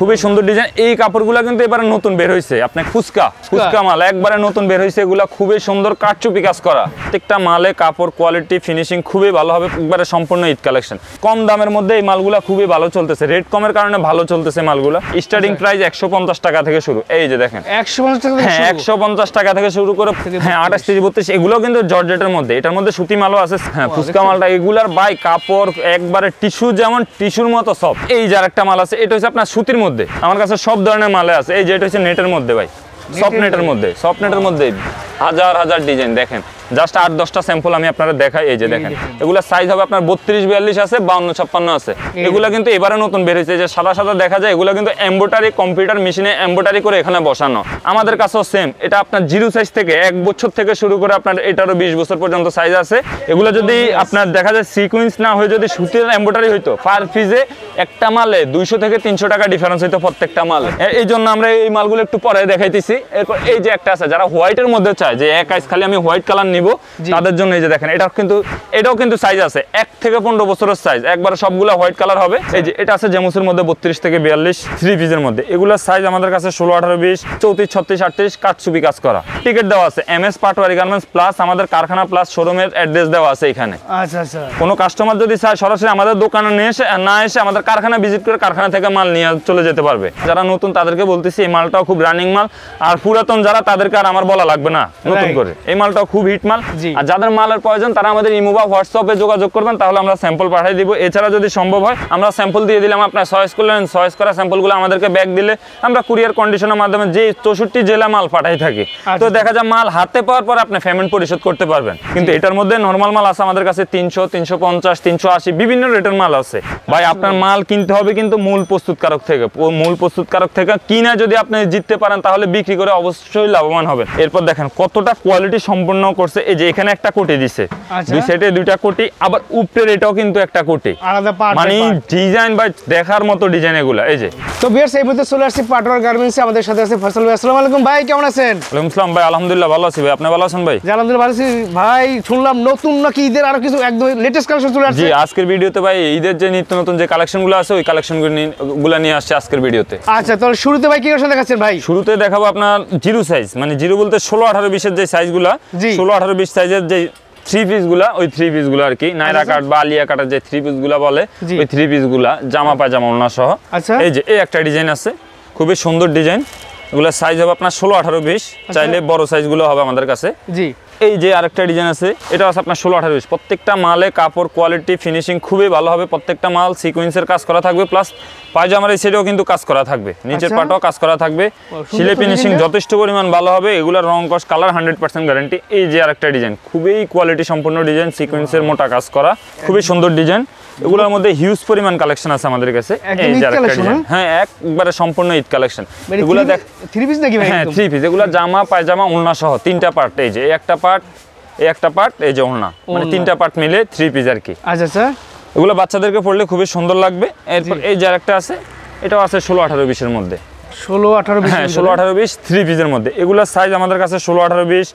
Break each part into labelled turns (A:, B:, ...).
A: খুবই সুন্দর ডিজাইন। এই কাপড়গুলো কিন্তু এবারে নতুন বের হইছে, আপনি ফুচকা মাল একবারে নতুন বের হইছে। এগুলা খুবই সুন্দর কাটচুপি কাজ করা, প্রত্যেকটা মালে কাপড় কোয়ালিটি ফিনিশিং খুবই ভালো হবে, একবারে সম্পূর্ণ ঈদ কালেকশন। কম দামের মধ্যে এই মালগুলা খুবই ভালো চলতেছে, রেট কমের কারণে ভালো চলতেছে মালগুলা। স্টার্টিং প্রাইস 150 টাকা থেকে শুরু। এই যে দেখেন
B: 150 টাকা,
A: হ্যাঁ 150 টাকা থেকে শুরু করে, হ্যাঁ 28 30 32। এগুলো কিন্তু জর্জেটের মধ্যে, এটার মধ্যে সুতি মালও আছে। হ্যাঁ ফুচকা মালটা এগুলার বাই কাপড় একবারে টিস্যু, যেমন টিস্যুর মতো সফট। এই যে আরেকটা মাল আছে, এটা হচ্ছে আপনার সুতির মধ্যে। আমার কাছে সব ধরনের মালে আছে। এই যে এটা হচ্ছে নেটের মধ্যে ভাই, সফট নেটের মধ্যে, সফট নেটের মধ্যে হাজার হাজার ডিজাইন। দেখেন জাস্ট 8-10টা স্যাম্পল আমি আপনারা দেখাই। এই যে দেখেন এগুলা সাইজ হবে আপনার 32 42 আছে, 52 56 আছে। এগুলা কিন্তু এবারে নতুন বের হয়েছে, যে সাদা সাদা দেখা যায়, এগুলা কিন্তু এমব্রয়ডারি কম্পিউটার মেশিনে এমব্রয়ডারি করে এখানে বসানো। আমাদের কাছেও সেম, এটা আপনার 0 সাইজ থেকে 1 বছর থেকে শুরু করে আপনার এটারও 20 বছর পর্যন্ত সাইজ আছে। এগুলো যদি আপনার দেখা যায় সিকোয়েন্স না হয়ে যদি সুতির এমব্রয়ডারি হইতো, পার পিসে একটা মালে 200 থেকে 300 টাকা ডিফারেন্স হইতো প্রত্যেকটা মালে। এই জন্য আমরা এই মালগুলো একটু পরে দেখাইতেছি। এরপর এই যে একটা আছে, যারা হোয়াইটের মধ্যে চায় যে এক আইস খালি আমি হোয়াইট কালার নিব, তাদের জন্য এই যে দেখেন এটাও কিন্তু সাইজ আছে 1 থেকে 15 বছরের সাইজ, একবারে সবগুলা হোয়াইট কালার হবে। এই যে এটা আছে জেমুসের মধ্যে 32 থেকে 42 3 পিসের মধ্যে। এগুলোর সাইজ আমাদের কাছে 16 18 20 34 36 38 কাটছুপি কাজ করা। টিকেট দেওয়া আছে এমএস পাটোয়ারি গার্মেন্টস প্লাস আমাদের কারখানা প্লাস শোরুমের অ্যাড্রেস দেওয়া আছে এখানে।
B: আচ্ছা আচ্ছা,
A: কোনো কাস্টমার যদি চায় সরাসরি আমাদের দোকানে না এসে আমাদের কারখানা ভিজিট করে কারখানা থেকে মাল নিয়ে চলে যেতে পারবে। যারা নতুন তাদেরকে বলতেছি এই মালটাও খুব রানিং মাল, আর পুরাতন যারা তাদেরকে আর আমার বলা লাগবে না নতুন করে, এই মালটাও খুব হিট মাল। আর যাদের মালের প্রয়োজন তারা আমাদের ইমো বা হোয়াটসঅ্যাপে যোগাযোগ করবেন, তাহলে আমরা স্যাম্পল পাঠিয়ে দিব। এছাড়া যদি সম্ভব হয় আমরা স্যাম্পল দিয়ে দিলাম, আপনার চয়েস করলেন, চয়েস করা স্যাম্পলগুলো আমাদেরকে ব্যাগ দিলে আমরা কুরিয়ার কন্ডিশনের মাধ্যমে যে 64 জেলা মাল পাঠাই থাকি। তো দেখা যায় মাল হাতে পাওয়ার পর আপনি পেমেন্ট পরিশোধ করতে পারবেন। কিন্তু এটার মধ্যে নরমাল মাল আছে আমাদের কাছে 300 350 380 বিভিন্ন রেটের মাল আছে। ভাই আপনার মাল কিনতে হবে কিন্তু মূল প্রস্তুতকারক থেকে কিনা যদি আপনি জিততে পারেন তাহলে বিক্রি করে অবশ্যই লাভবান হবেন। এরপর দেখেন কতটা কোয়ালিটি সম্পন্ন করছে। এই যে এখানে একটা কোটি দিছে, দুই সাইডে দুইটা কোটি, আবার উপরের এটাও কিন্তু একটা কোটি, মানে ডিজাইন ভাই দেখার মতো ডিজাইন এগুলা। এই যে
B: তো ভিউয়ার্স এই ভিডিওতে চলে আসছি পাটোয়ার গার্মেন্টসে, আমাদের সাথে আছে ফয়সাল ভাই। আসসালামু আলাইকুম ভাই, কেমন আছেন?
A: ওয়ালাইকুম আসসালাম ভাই, আলহামদুলিল্লাহ ভালো আছি ভাই, আপনি ভালো আছেন ভাই?
B: জি আলহামদুলিল্লাহ ভালো আছি ভাই। শুনলাম নতুন নাকি ঈদের আরো কিছু একদম লেটেস্ট কালেকশন চলে আসছে।
A: জি আজকের ভিডিওতে ভাই ঈদের যে নিত্য নতুন যে কালেকশনগুলো আছে ওই কালেকশনগুলো নিয়ে আসছে আজকের ভিডিওতে।
B: আচ্ছা তাহলে শুরুতে ভাই কি কালেকশন দেখাচ্ছেন ভাই?
A: শুরুতে দেখাবো আপনার 0 সাইজ, মানে 0 বলতে 16 18 20 এর যে সাইজগুলো, 16 18 20 সাইজের যে 3 পিস গুলা, ওই 3 পিস গুলো আর কি নাইরা কাট বা আলিয়া কাটার যে 3 পিস গুলা বলে, ওই 3 পিস গুলা জামা পায়জামা ওড়না সহ। এই যে এই একটা ডিজাইন আছে, খুবই সুন্দর ডিজাইন। এগুলো সাইজ হবে আপনার 16 18 20, চাইলে বড় সাইজ গুলো হবে আমাদের কাছে। জি এই যে আরেকটা ডিজাইন আছে, এটা আছে আপনার 16 18 20। প্রত্যেকটা মালে কাপড় কোয়ালিটি ফিনিশিং খুবই ভালো হবে, প্রত্যেকটা মাল সিকোয়েন্সের কাজ করা থাকবে, প্লাস পায়জামার এই সাইডেও কিন্তু কাজ করা থাকবে, নিচের পাটও কাজ করা থাকবে। সিলে ফিনিশিং যথেষ্ট পরিমাণ ভালো হবে, এগুলোর রং কস কালার 100% গ্যারান্টি। এই যে আরেকটা ডিজাইন, খুবই কোয়ালিটি সম্পন্ন ডিজাইন, সিকোয়েন্সের মোটা কাজ করা, খুবই সুন্দর ডিজাইন। এগুলোর মধ্যে হিউজ পরিমাণ কালেকশন আছে আমাদের কাছে। এই যে আরেকটা ডিজাইন, হ্যাঁ একবারে সম্পূর্ণ ঈদ কালেকশন। এগুলো দেখ 3 পিস নাকি ভাই? হ্যাঁ 3 পিস, এগুলো জামা পায়জামা ওড়না সহ 3টা পার্ট। এই যে এই একটা পার্ট, এই একটা পার্ট, এই যে ওড়না, মানে 3টা পার্ট মিলে 3 পিস আর কি। আচ্ছা আচ্ছা, এগুলো বাচ্চাদেরকে পরলে খুবই সুন্দর লাগবে। এরপর এই যে আরেকটা আছে, এটাও আছে 16 18 20 এর মধ্যে। 16 18 20, হ্যাঁ 16 18 20 3 পিসের মধ্যে। এগুলোর সাইজ আমাদের কাছে 16 18 20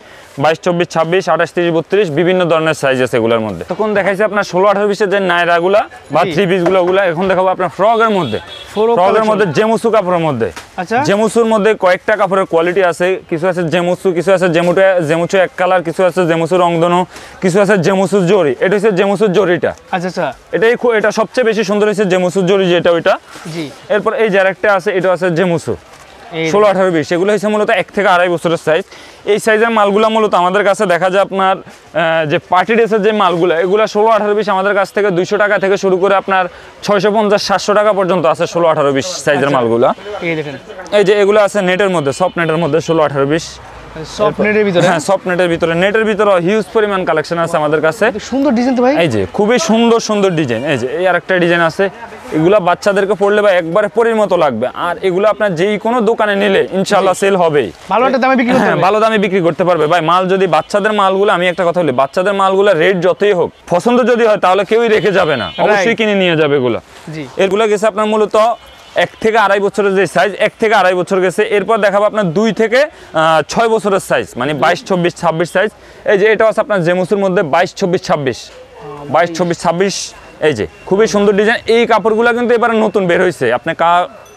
A: 22 24 26 28 30 32 বিভিন্ন ধরনের সাইজ আছে এগুলোর মধ্যে। তখন দেখাইছে আপনার 16 18 20 এর যে নাইরাগুলা বা 3 পিস গুলো, এখন দেখাবো আপনার ফ্রকের মধ্যে। ফ্রকের মধ্যে জেমুসু কাপড়ের মধ্যে। আচ্ছা জেমুসুর মধ্যে কয়েকটা কাপড়ের কোয়ালিটি আছে, কিছু আছে জেমুসু, কিছু আছে জেমুচু এক কালার, কিছু আছে জেমুসু রংধনু, কিছু আছে জেমুসু জরি। এটা হচ্ছে জেমুসুর জরিটা। আচ্ছা আচ্ছা, এটা সবচেয়ে বেশি সুন্দর হচ্ছে জেমুসুর জরি যেটা ওইটা। জি এরপর এই যে আরেকটা আছে, এটা আছে জেমুসু 16 18 20। এগুলো হচ্ছে মূলত 1 থেকে 2.5 বছরের সাইজ। এই সাইজের মালগুলো মূলত আমাদের কাছে দেখা যায় আপনার যে পার্টি ড্রেসের যে মালগুলো, এগুলো 16 18 20 আমাদের কাছ থেকে 200 টাকা থেকে শুরু করে আপনার 650 700 টাকা পর্যন্ত আছে 16 18 20 সাইজের মালগুলো। এই দেখেন এই যে এগুলো আছে নেটের মধ্যে, সফট নেটের মধ্যে 16 18 20। সফট নেটের ভিতরে, হ্যাঁ সফট নেটের ভিতরে, নেটের ভিতরে হিউজ পরিমাণ কালেকশন আছে আমাদের কাছে। সুন্দর ডিজাইন তো ভাই, এই যে খুবই সুন্দর সুন্দর ডিজাইন। এই যে এই আরেকটা ডিজাইন আছে, এগুলা বাচ্চাদেরকে পড়লে ভাই একবারে পরীর মতো লাগবে। আর এগুলো আপনার যেই কোনো দোকানে নিলে ইনশাআল্লাহ সেল হবেই, ভালো একটা দামে বিক্রি করতে হবে, ভালো দামে বিক্রি করতে পারবে ভাই। মাল যদি বাচ্চাদের মালগুলো, আমি একটা কথা বলি, বাচ্চাদের মালগুলো রেট যতই হোক পছন্দ যদি হয় তাহলে কেউই রেখে যাবে না, অবশ্যই কিনে নিয়ে যাবে এগুলো। জি এগুলো গেছে আপনার মূলত 1 থেকে 2.5 বছরের যে সাইজ, 1 থেকে 2.5 বছর গেছে। এরপর দেখাবো আপনার 2 থেকে 6 বছরের সাইজ, মানে 22 24 26 সাইজ। এই যে এটা আছে আপনার জেমুসের মধ্যে 22 24 26, 22 24 26। এই যে খুবই সুন্দর ডিজাইন। এই কাপড়গুলো কিন্তু এবারে নতুন বের হয়েছে, আপনি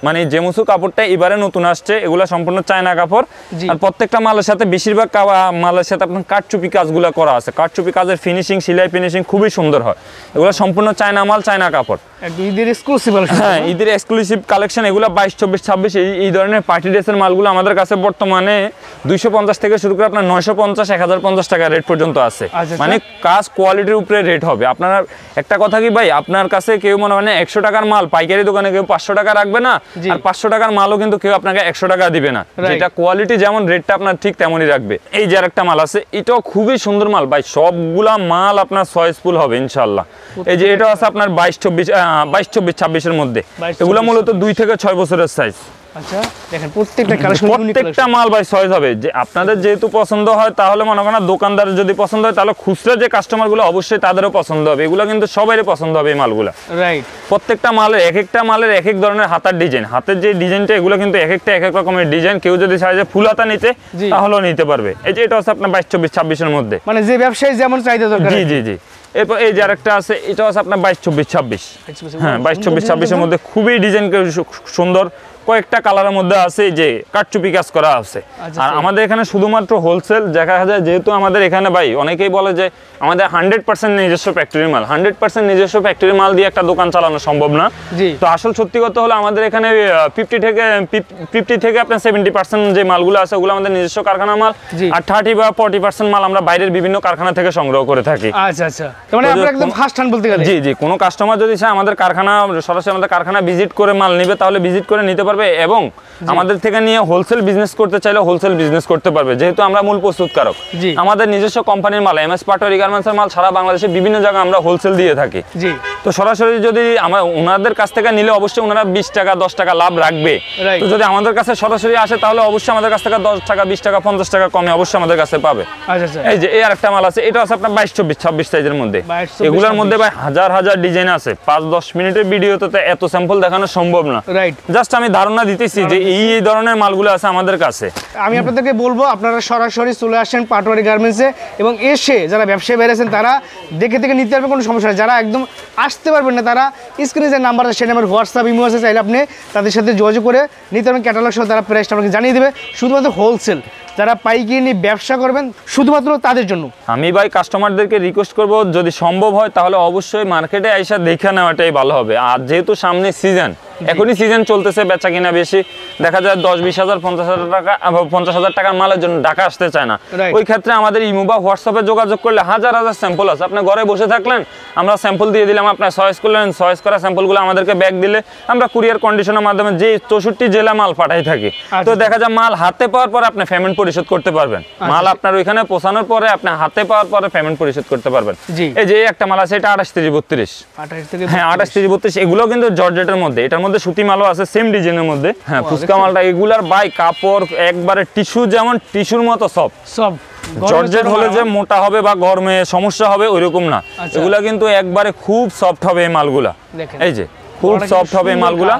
A: মানে জেমুসু কাপড়টা এবারে নতুন আসছে, এগুলা সম্পূর্ণ চায়না কাপড়। আর প্রত্যেকটা মালের সাথে বেশিরভাগ মালের সাথে আপনার কাঠচুপি কাজগুলো করা আছে। কাঠচুপি কাজের ফিনিশিং, সেলাই ফিনিশিং খুবই সুন্দর হয়। এগুলো সম্পূর্ণ চায়না মাল, চায়না কাপড়।
B: ঈদের এক্সক্লুসিভ,
A: হ্যাঁ ঈদের এক্সক্লুসিভ কালেকশন এগুলো। 22, 24, 26 এই ধরনের পার্টি ড্রেসের মালগুলো আমাদের কাছে বর্তমানে 250 থেকে শুরু করে আপনার 950, 1050 টাকা রেট পর্যন্ত আছে। মানে কাজ কোয়ালিটির উপরে রেট হবে। আপনার একটা কথা কি ভাই, আপনার কাছে কেউ মনে হয় 100 টাকার মাল পাইকারি দোকানে কেউ 500 টাকা রাখবে না, আর 500 টাকার মালও কিন্তু কেউ আপনাকে 100 টাকা দিবে না। যেটা কোয়ালিটি যেমন রেটটা আপনার ঠিক তেমনই রাখবে। এই যে আরেকটা মাল আছে, এটাও খুবই সুন্দর মাল ভাই, সবগুলা মাল আপনার চয়েসফুল হবে ইনশাআল্লাহ। এই যে এটা আছে আপনার 22, 24, 26 এর মধ্যে। এগুলো মূলত 2 থেকে 6 বছরের সাইজ।
B: আচ্ছা দেখেন প্রত্যেকটা কালেকশন,
A: প্রত্যেকটা মাল ভাই চয়েস হবে। যে আপনাদের যেহেতু পছন্দ হয় তাহলে মনে করেন দোকানদারের যদি পছন্দ হয় তাহলে খুচরা যে কাস্টমারগুলো অবশ্যই তাদেরও পছন্দ হবে। এগুলো কিন্তু সবারই পছন্দ হবে এই মালগুলো।
B: রাইট।
A: প্রত্যেকটা মালের এক এক ধরনের হাতার ডিজাইন, হাতের যে ডিজাইনটা এগুলো কিন্তু এক এক রকমের ডিজাইন। কেউ যদি চায় যে ফুল হাতা নিতে তাহলেও নিতে পারবে। এই যে এটা হচ্ছে আপনার 22, 24, 26 এর মধ্যে, মানে
B: যে ব্যবসায়ী যেমন চাহিদা দরকার।
A: জি জি জি। এরপর এই যে আরেকটা আছে, এটা হচ্ছে আপনার 22, 24, 26। হ্যাঁ 22, 24, 26 এর মধ্যে খুবই ডিজাইন সুন্দর, কয়েকটা কালারের মধ্যে আছে যে কাঠচুপি কাজ করা আছে। আর আমাদের এখানে শুধুমাত্র হোলসেল দেখা যায়, যেহেতু আমাদের এখানে ভাই অনেকেই বলে যে আমাদের 100% নিজস্ব ফ্যাক্টরি মাল, 100% নিজস্ব ফ্যাক্টরি মাল দিয়ে একটা দোকান চালানো সম্ভব না। তো আসল সত্যি কথা হলো আমাদের এখানে 50 থেকে আপনার 70% যে মালগুলো আছে ওগুলো আমাদের নিজস্ব কারখানা মাল, আর 30 বা 40% মাল আমরা বাইরের বিভিন্ন কারখানা থেকে সংগ্রহ করে থাকি।
B: আচ্ছা আচ্ছা, মানে আপনারা একদম ফার্স্ট হ্যান্ড বলতে গেলে।
A: জি জি, কোনো কাস্টমার যদি চায় আমাদের কারখানা সরাসরি আমাদের কারখানা ভিজিট করে মাল নেবে তাহলে ভিজিট করে নিতে পারবে, এবং আমাদের থেকে নিয়ে হোলসেল বিজনেস করতে চাইলে হোলসেল বিজনেস করতে পারবে। যেহেতু আমরা মূল প্রস্তুতকারক, আমাদের নিজস্ব কোম্পানির মাল এমএস পাটোয়ারি গার্মেন্টসের মাল সারা বাংলাদেশে বিভিন্ন জায়গায় আমরা হোলসেল দিয়ে থাকি। তো সরাসরি যদি আমরা ওনাদের কাছ থেকে নিলে অবশ্যই ওনারা 20 টাকা 10 টাকা লাভ রাখবে। তো যদি আমাদের কাছে সরাসরি আসে তাহলে অবশ্যই আমাদের কাছ থেকে 10 টাকা 20 টাকা 50 টাকা কমে অবশ্যই আমাদের কাছে পাবে। এই যে এই আরেকটা মাল আছে, এটা আছে আপনার 22, 24, 26 সাইজের মধ্যে। এগুলোর মধ্যে ভাই হাজার হাজার ডিজাইন আছে। 5-10 মিনিটের ভিডিওতে এত স্যাম্পল দেখানো সম্ভব না। জাস্ট আমি ধারণা দিতেছি যে এই ধরনের মালগুলো আছে আমাদের কাছে।
B: আমি আপনাদেরকে বলবো আপনারা সরাসরি চলে আসেন পাটোয়ারি গার্মেন্টসে, এবং এসে যারা ব্যবসায়ী বেরিয়েছেন তারা দেখে নিতে পারবে, কোনো সমস্যা নেই। যারা একদম আসতে পারবেন না তারা স্ক্রিনে যে নাম্বার আছে সেই নাম্বার হোয়াটসঅ্যাপ ইমো আছে, চাইলে আপনি তাদের সাথে যোগাযোগ করে নিতে পারবেন। ক্যাটালগ সহ তারা প্রাইসটা আপনাকে জানিয়ে দেবে। শুধুমাত্র হোলসেল যারা পাইকারি নিয়ে ব্যবসা করবেন শুধুমাত্র তাদের জন্য। আমি
A: ভাই কাস্টমারদেরকে রিকোয়েস্ট করব যদি সম্ভব হয় তাহলে অবশ্যই মার্কেটে আইসা দেখে নেওয়াটাই ভালো হবে। আর যেহেতু সামনে সিজন, এখনই সিজন চলতেছে, বেচা কিনা বেশি, দেখা যায় 10-20 হাজার 50 হাজার টাকার মালের জন্য ঢাকা আসতে চায় না। ওই ক্ষেত্রে আমাদের ইমো বা হোয়াটসঅ্যাপে যোগাযোগ করলে হাজার হাজার স্যাম্পল আছে। আপনি ঘরে বসে থাকলেন, আমরা স্যাম্পল দিয়ে দিলাম, আপনার চয়েস করলেন, চয়েস করা স্যাম্পলগুলো আমাদেরকে ব্যাগ দিলে আমরা কুরিয়ার কন্ডিশনের মাধ্যমে যে 64 জেলা মাল পাঠাই থাকি। তো দেখা যায় মাল হাতে পাওয়ার পর আপনি পেমেন্ট পরিশোধ করতে পারবেন। মাল আপনার ওইখানে পৌঁছানোর পরে আপনি হাতে পাওয়ার পরে পেমেন্ট পরিশোধ করতে পারবেন। এই যে একটা মাল আছে, এটা 28-32। হ্যাঁ 28-32, এগুলো কিন্তু জর্জেটের মধ্যে, এটার মধ্যে সুতি মালও আছে সেম ডিজাইনের মধ্যে। হ্যাঁ ফুচকা মালটা এগুলার বাই কাপড় একবারে টিস্যু, যেমন টিস্যুর মতো সব। জর্জেট হলে যে মোটা হবে বা গরমে সমস্যা হবে ওইরকম না, এগুলা কিন্তু একবারে খুব সফট হবে এই মালগুলা। এই যে খুব সফট হবে এই মালগুলা,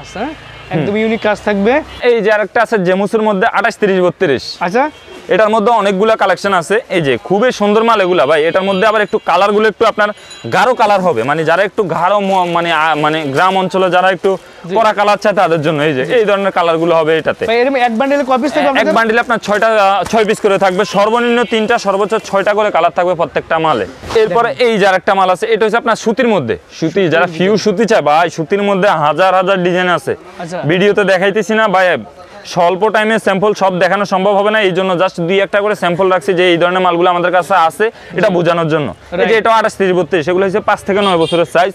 B: একদম ইউনিক কাজ থাকবে।
A: এই যে আরেকটা আছে জেমুসের মধ্যে 28-32।
B: আচ্ছা
A: এটার মধ্যে অনেকগুলা কালেকশন আছে। এই যে খুবই সুন্দর মাল এগুলা ভাই। এটার মধ্যে আবার একটু কালারগুলো একটু আপনার গাঢ় কালার হবে, মানে যারা একটু গাঢ় মানে গ্রাম অঞ্চলে যারা একটু কড়া কালার চায় তাদের জন্য এই যে এই ধরনের কালারগুলো হবে এটাতে।
B: এক বান্ডেলে কয় পিস থাকবে?
A: এক বান্ডেলে আপনার 6 পিস করে থাকবে, সর্বনিম্ন 3টা সর্বোচ্চ 6টা করে কালার থাকবে প্রত্যেকটা মালে। এরপরে এই যে আরেকটা মাল আছে, এটা হচ্ছে আপনার সুতির মধ্যে, সুতি যারা ফিউ সুতি চায় ভাই, সুতির মধ্যে হাজার হাজার ডিজাইন আছে। ভিডিওতে দেখাইতেছি না ভাই, স্বল্প টাইমে স্যাম্পল সব দেখানো সম্ভব হবে না, এই জন্য জাস্ট 2-1টা করে স্যাম্পল রাখছি যে এই ধরনের মালগুলো আমাদের কাছে আছে এটা বোঝানোর জন্য। এই যে এটা 28-32, সেগুলো হচ্ছে 5 থেকে 9 বছরের সাইজ।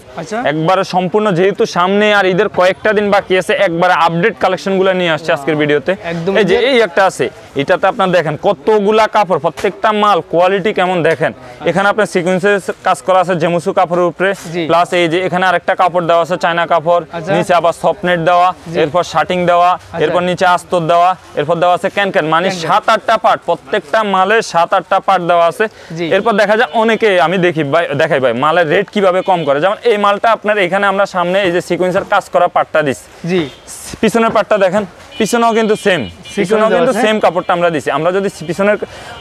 A: একবারে সম্পূর্ণ, যেহেতু সামনে আর ঈদের কয়েকটা দিন বাকি আছে, একবারে আপডেট কালেকশনগুলো নিয়ে আসছে আজকের ভিডিওতে। এই যে এই একটা আছে, এটাতে আপনার দেখেন কতগুলা কাপড়, প্রত্যেকটা মাল কোয়ালিটি কেমন দেখেন। এখানে আপনার সিকোয়েন্সের কাজ করা আছে জেমুসু কাপড়ের উপরে, প্লাস এই যে এখানে আরেকটা কাপড় দেওয়া আছে চায়না কাপড়, নিচে আবার সফটনেট দেওয়া, এরপর শার্টিং দেওয়া, এরপর নিচে আস্তর দেওয়া, এরপর দেওয়া আছে ক্যান, মানে 7-8টা পার্ট, প্রত্যেকটা মালের 7-8টা পার্ট দেওয়া আছে। এরপর দেখা যায় অনেকে আমি দেখাই ভাই মালের রেট কিভাবে কম করে। যেমন এই মালটা আপনার এখানে আমরা সামনে এই যে সিকোয়েন্সের কাজ করা পার্টটা দিচ্ছি, পিছনের পার্টটা দেখেন, পিছনেও কিন্তু সেম কাপড়টা আমরা দিছি। আমরা যদি পিছনের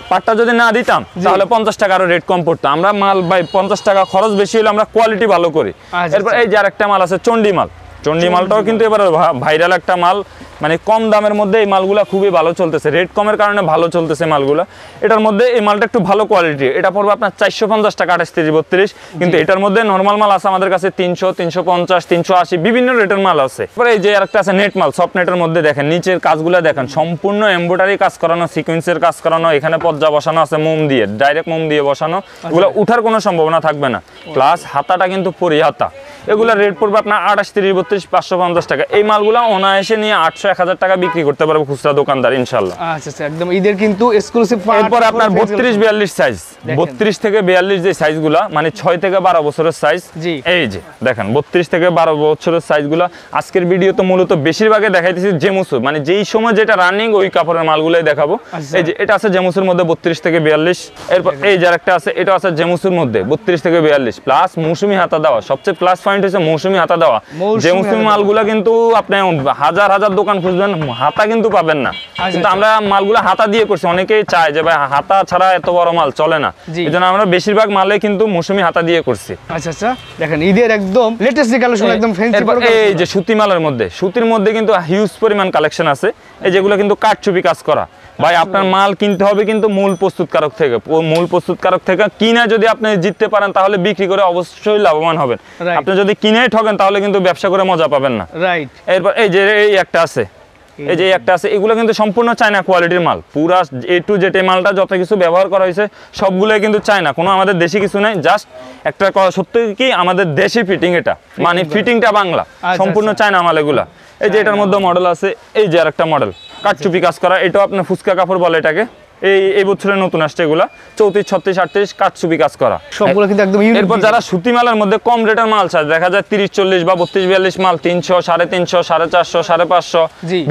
A: পাটটা যদি না দিতাম তাহলে 50 টাকা আরো রেট কম পড়তো। আমরা মাল ভাই 50 টাকা খরচ বেশি হলে আমরা কোয়ালিটি ভালো করি। এরপর এই যে আরেকটা মাল আছে চন্ডি মাল, চন্ডি মালটাও কিন্তু এবার ভাইরাল একটা মাল, মানে কম দামের মধ্যে এই মালগুলা খুবই ভালো চলতেছে, রেট কমের কারণে ভালো চলতেছে মালগুলা। এটার মধ্যে এই মালটা একটু ভালো কোয়ালিটি, এটা পড়বে আপনার 450 টাকা 28, 30, 32, কিন্তু এটার মধ্যে নর্মাল মাল আছে আমাদের কাছে 300, 350, 380 বিভিন্ন রেটের মাল আছে। এরপরে এই যে আরেকটা আছে নেট মাল, সফট নেটের মধ্যে দেখেন নিচের কাজগুলো দেখেন সম্পূর্ণ এমব্রয়ডারি কাজ করানো, সিকোয়েন্সের কাজ করানো, এখানে পর্দা বসানো আছে মোম দিয়ে, ডাইরেক্ট মোম দিয়ে বসানো, এগুলো উঠার কোনো সম্ভাবনা থাকবে না। প্লাস হাতাটা কিন্তু পরি হাতা, এগুলা রেট পড়বে আপনার 28, 30, 32, 550 টাকা। এই মালগুলো অনায়াসে নিয়ে 800, 1000 টাকা বিক্রি করতে পারবে খুচরা দোকানদার ইনশাল্লাহ।
B: আচ্ছা আচ্ছা, একদম ঈদের কিন্তু এক্সক্লুসিভ।
A: এরপর আপনার 32, 42 সাইজ, 32 থেকে 42 যে সাইজগুলা মানে 6 থেকে 12 বছরের সাইজ, এই যে দেখেন 32 থেকে 12 বছরের সাইজগুলা আজকের ভিডিও তো মূলত বেশিরভাগে দেখাইতেছি জেমুসু, মানে যেই সময় যেটা রানিং ওই কাপড়ের মালগুলাই দেখাবো। এই যে এটা আছে জেমুসুর মধ্যে 32 থেকে 42। এরপর এই যে আরেকটা আছে, এটা আছে জেমুসুর মধ্যে 32 থেকে 42 প্লাস মৌসুমি হাতা দেওয়া। সবচেয়ে প্লাস পয়েন্ট হচ্ছে মৌসুমি হাতা দেওয়া। জেমুসুমি মালগুলা কিন্তু আপনি হাজার হাজার দোকান খুঁজবেন, হাতা কিন্তু পাবেন না, কিন্তু আমরা মালগুলা হাতা দিয়ে করছি। অনেকেই চায় যে ভাই হাতা ছাড়া এত বড় মাল চলে না, এজন্য আমরা বেশিরভাগ মালে কিন্তু মৌসুমি হাতা দিয়ে করছি।
B: আচ্ছা আচ্ছা, দেখেন ঈদের একদম লেটেস্ট কালেকশন, একদম ফ্যান্সি।
A: এই যে সুতি মালের মধ্যে, সুতির মধ্যে কিন্তু হিউজ পরিমাণ কালেকশন আছে। এই যেগুলো কিন্তু কাঠচুপি কাজ করা। ভাই আপনার মাল কিনতে হবে কিন্তু মূল প্রস্তুতকারক থেকে, মূল প্রস্তুতকারক থেকে কিনে যদি আপনি জিততে পারেন তাহলে বিক্রি করে অবশ্যই লাভবান হবেন। আপনি যদি কিনেই ঠকেন তাহলে কিন্তু ব্যবসা করে মজা পাবেন না। রাইট। এরপর এই যে এই একটা আছে, এই যে একটা আছে, এগুলো কিন্তু সম্পূর্ণ চায়না কোয়ালিটির মাল, পুরা A to Z মালটা যত কিছু ব্যবহার করা হয়েছে সবগুলোই কিন্তু চায়না, কোনো আমাদের দেশি কিছু নাই। জাস্ট একটা সত্যি কি আমাদের দেশি ফিটিং, এটা মানে ফিটিংটা বাংলা, সম্পূর্ণ চায়না মাল এগুলা। এই যে এটার মধ্যে মডেল আছে, এই যে আরেকটা মডেল কাঠচুপি কাজ করা, এটাও আপনার ফুচকা কাপড় বলে এটাকে। এই বছরের নতুন আসছে এগুলা 34, 36, 38 কাঠচুপি কাজ করা সবগুলো কিন্তু একদম ইউনিক। এরপর যারা সুতি মালের মধ্যে কম রেটের মাল চায়, দেখা যায় 30, 40 বা 32, 42 মাল 300, 350, 450, 550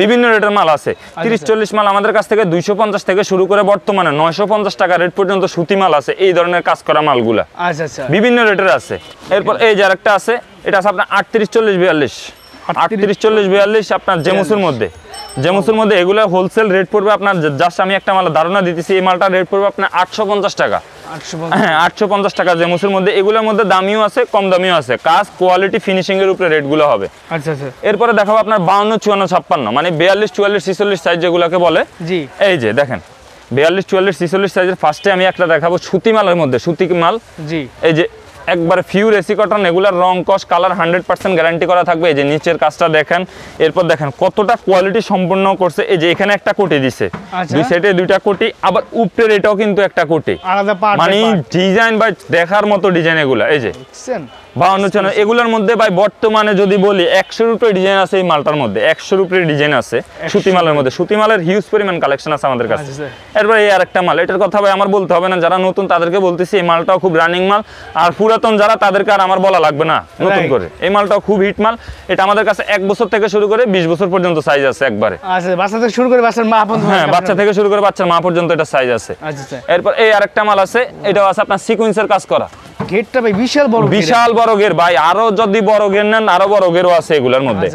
A: বিভিন্ন রেটের মাল আছে। 30, 40 মাল আমাদের কাছ থেকে 250 থেকে শুরু করে বর্তমানে 950 টাকা রেট পর্যন্ত সুতি মাল আছে। এই ধরনের কাজ করা মালগুলা আচ্ছা আচ্ছা বিভিন্ন রেটের আছে। এরপর এই যে আরেকটা আছে, এটা আছে আপনার 38, 40, 42, 38, 40, 42 আপনার জেমুসুর মধ্যে। জেমুসুর মধ্যে এগুলো হোলসেল রেট পড়বে আপনার, জাস্ট আমি একটা মাল ধারণা দিতেছি, এই মালটা রেট পড়বে আপনার 850 টাকা। হ্যাঁ 850 টাকা জেমুসের মধ্যে। এগুলোর মধ্যে দামিও আছে, কম দামিও আছে, কাজ কোয়ালিটি ফিনিশিং এর উপরে রেটগুলো হবে। আচ্ছা আচ্ছা। এরপরে দেখাবো আপনার 52, 54, 56 মানে 42, 44, 46 সাইজ যেগুলোকে বলে। জি এই যে দেখেন 42, 44, 46 সাইজের ফার্স্টে আমি একটা দেখাবো সুতি মালের মধ্যে, সুতি মাল। জি এই যে একবার ফিউর এসি কটন, এগুলার রং কস কালার 100% গ্যারান্টি করা থাকবে। এই যে নিচের কাজটা দেখেন, এরপর দেখেন কতটা কোয়ালিটি সম্পূর্ণ করছে। এই যে এখানে একটা কোটি দিছে, দুই সাইডে দুইটা কোটি, আবার উপরের এটাও কিন্তু একটা কোটি, মানে ডিজাইন ভাই দেখার মতো ডিজাইন এগুলা। এই যে 52, 54 এগুলোর মধ্যে ভাই বর্তমানে যদি বলি 100-এর উপরে ডিজাইন আছে এই মালটার মধ্যে, 100-এর উপরে ডিজাইন আছে সুতি মালের মধ্যে। সুতি মালের হিউজ পরিমাণ কালেকশন আছে আমাদের কাছে। এরপর এই আরেকটা মাল, এটার কথা ভাই আমার বলতে হবে না, যারা নতুন তাদেরকে বলতেছি এই মালটাও খুব রানিং মাল, আর পুরাতন যারা তাদেরকে আর আমার বলা লাগবে না নতুন করে। এই মালটাও খুব হিট মাল, এটা আমাদের কাছে 1 বছর থেকে শুরু করে 20 বছর পর্যন্ত সাইজ আছে একবারে। আচ্ছা বাচ্চা থেকে শুরু করে বাচ্চার মা পর্যন্ত, হ্যাঁ বাচ্চা থেকে শুরু করে বাচ্চার মা পর্যন্ত এটা সাইজ আছে। আচ্ছা এরপর এই আরেকটা মাল আছে, এটাও আছে আপনার সিকোয়েন্সের কাজ করা। গেটটা ভাই বিশাল বড়, বিশাল বড় গের ভাই, আরো যদি বড় গের নেন আরো বড় গেরও আছে এগুলোর মধ্যে।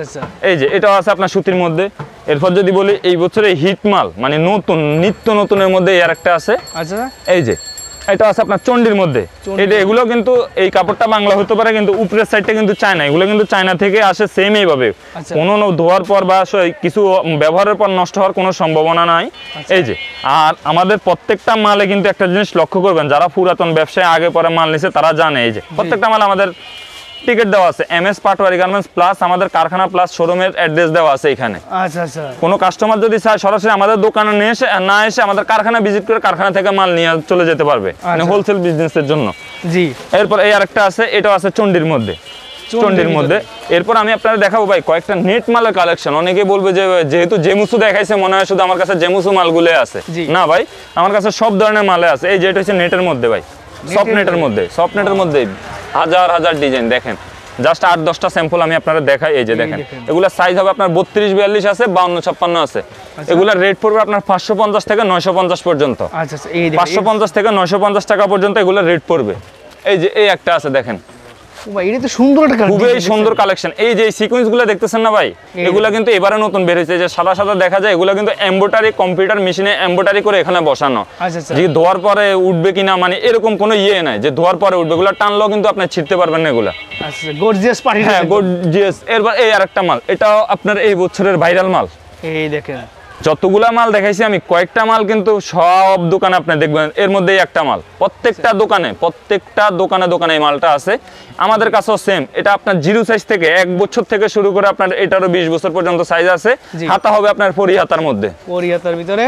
A: এই যে এটাও আছে আপনার সুতির মধ্যে। এরপর যদি বলি এই বছরে হিট মাল মানে নতুন নিত্য নতুনের মধ্যে এই আরেকটা আছে। আচ্ছা এই যে এটা আছে আপনার চন্ডির মধ্যে। এটা এগুলো কিন্তু এই কাপড়টা বাংলা হতে পারে, কিন্তু উপরের সাইডটা কিন্তু চায়না, এগুলো কিন্তু চায়না থেকে আসে সেম এইভাবে, কোনো ধোয়ার পর বা কিছু ব্যবহারের পর নষ্ট হওয়ার কোনো সম্ভাবনা নাই। এই যে আর আমাদের প্রত্যেকটা মালে কিন্তু একটা জিনিস লক্ষ্য করবেন, যারা পুরাতন ব্যবসায় আগে পরে মাল নিছে তারা জানে, এই যে প্রত্যেকটা মাল আমাদের টিকেট দেওয়া আছে, MS পাটোয়ারি গার্মেন্টস প্লাস আমাদের কারখানা প্লাস শোরুমের অ্যাড্রেস দেওয়া আছে এখানে। আচ্ছা আচ্ছা। কোনো কাস্টমার যদি চায় সরাসরি আমাদের দোকানে নিয়ে এসে না এসে আমাদের কারখানা ভিজিট করে কারখানা থেকে মাল নিয়ে চলে যেতে পারবে, মানে হোলসেল বিজনেসের জন্য। জি এরপর এই আরেকটা আছে, এটাও আছে চন্ডির মধ্যে, চন্ডির মধ্যে। এরপর আমি আপনাদের দেখাবো ভাই কয়েকটা নেট মালের কালেকশন। অনেকে বলবে যে যেহেতু জেমুসু দেখাইছে মনে হয় শুধু আমার কাছে জেমুসু মালগুলো আছে, না ভাই আমার কাছে সব ধরনের মালে আছে। এই যে এটা হচ্ছে নেটের মধ্যে ভাই, সফট নেটের মধ্যে, সফট নেটের মধ্যে হাজার হাজার ডিজাইন। দেখেন জাস্ট 8-10টা স্যাম্পল আমি আপনাদের দেখাই। এই যে দেখেন এগুলা সাইজ হবে আপনার 32, 42 আছে, 52, 56 আছে। এগুলা রেট পড়বে আপনার 550 থেকে 950 পর্যন্ত। আচ্ছা 550 থেকে 950 টাকা পর্যন্ত এগুলা রেট পড়বে। এই যে এই একটা আছে দেখেন
B: ভাই এটা তো সুন্দর একটা
A: খুবই সুন্দর কালেকশন। এই যে সিকোয়েন্স গুলো দেখতেছেন না ভাই, এগুলা কিন্তু এবারে নতুন বের হয়েছে, যে সাদা সাদা দেখা যায়, এগুলা কিন্তু এমব্রয়ডারি কম্পিউটার মেশিনে এমব্রয়ডারি করে এখানে বসানো।
B: আচ্ছা।
A: যে ধোয়ার পরে উঠবে কিনা মানে এরকম কোনো ইয়ে নাই যে ধোয়ার পরে উঠবে, এগুলা টানলেও কিন্তু আপনি ছিঁড়তে পারবেন না এগুলা।
B: আচ্ছা, গর্জিয়াস পার্টি।
A: হ্যাঁ গর্জিয়াস। এরপর এই আরেকটা মাল, এটাও আপনার এই বছরের ভাইরাল মাল।
B: এই দেখেন
A: যতগুলা মাল দেখাইছি আমি, কয়েকটা মাল কিন্তু সব দোকানে আপনি দেখবেন, এর মধ্যেই একটা মাল প্রত্যেকটা দোকানে এই মালটা আছে। আমাদের কাছেও সেম, এটা আপনার 0 সাইজ থেকে 1 বছর থেকে শুরু করে আপনার এটারও 20 বছর পর্যন্ত সাইজ আছে। হাতা হবে আপনার 4 হাতার মধ্যে,
B: 4 হাতার ভিতরে।